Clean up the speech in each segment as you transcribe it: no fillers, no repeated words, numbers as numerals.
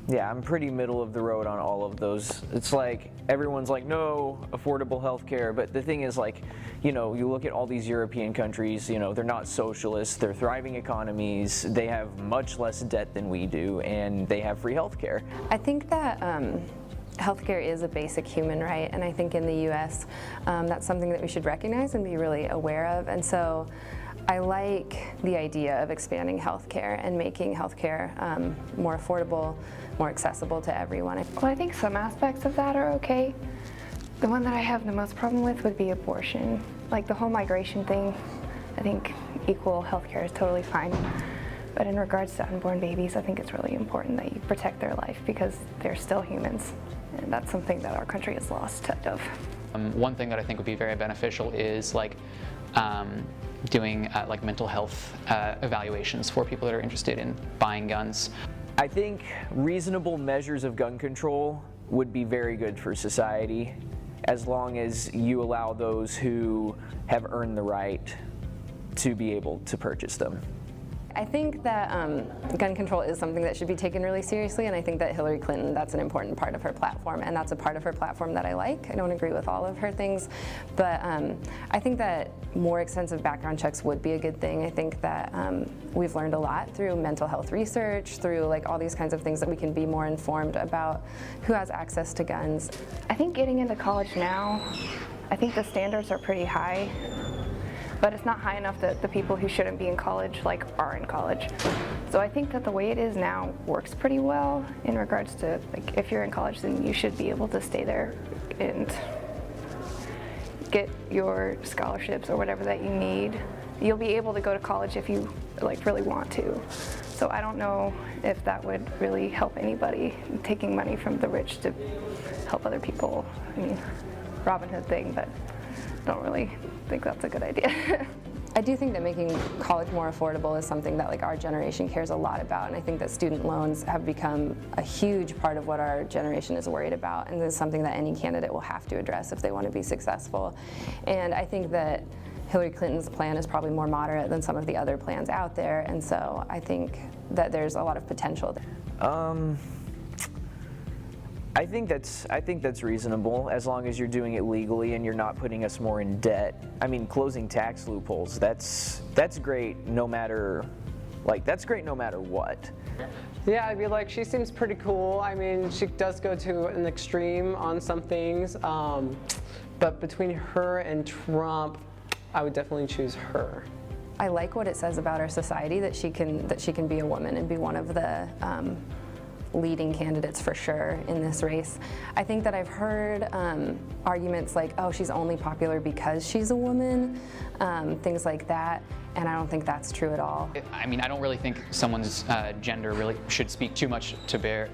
Yeah, I'm pretty middle of the road on all of those. It's like everyone's like, no, affordable health care. But the thing is, like, you know, you look at all these European countries, you know, they're not socialists, they're thriving economies, they have much less debt than we do, and they have free health care. I think that healthcare is a basic human right, and I think in the U.S. That's something that we should recognize and be really aware of. And so I like the idea of expanding healthcare and making healthcare more affordable, more accessible to everyone. Well, I think some aspects of that are okay. The one that I have the most problem with would be abortion. Like the whole migration thing, I think equal healthcare is totally fine. But in regards to unborn babies, I think it's really important that you protect their life because they're still humans. And that's something that our country has lost touch of. One thing that I think would be very beneficial is like doing like mental health evaluations for people that are interested in buying guns. I think reasonable measures of gun control would be very good for society, as long as you allow those who have earned the right to be able to purchase them. I think that gun control is something that should be taken really seriously, and I think that Hillary Clinton, that's an important part of her platform, and that's a part of her platform that I like. I don't agree with all of her things, but I think that more extensive background checks would be a good thing. I think that we've learned a lot through mental health research, through like all these kinds of things, that we can be more informed about who has access to guns. I think getting into college now, I think the standards are pretty high. But it's not high enough that the people who shouldn't be in college are in college. So I think that the way it is now works pretty well in regards to, like, if you're in college, then you should be able to stay there and get your scholarships or whatever that you need. You'll be able to go to college if you really want to. So I don't know if that would really help anybody, taking money from the rich to help other people. I mean, Robin Hood thing, but don't really think that's a good idea. I do think that making college more affordable is something that our generation cares a lot about, and I think that student loans have become a huge part of what our generation is worried about, and it's something that any candidate will have to address if they want to be successful. And I think that Hillary Clinton's plan is probably more moderate than some of the other plans out there, and so I think that there's a lot of potential there. I think that's reasonable, as long as you're doing it legally and you're not putting us more in debt. I mean, closing tax loopholes, that's great no matter what. Yeah, I mean, she seems pretty cool. I mean, she does go to an extreme on some things, but between her and Trump, I would definitely choose her. I like what it says about our society that she can be a woman and be one of the leading candidates for sure in this race. I think that I've heard arguments like, oh, she's only popular because she's a woman, things like that, and I don't think that's true at all. I mean, I don't really think someone's gender really should speak too much to their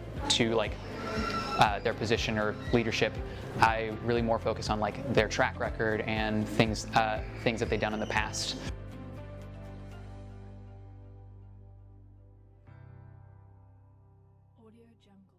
position or leadership. I really more focus on their track record and things that they've done in the past. Audio Jungle.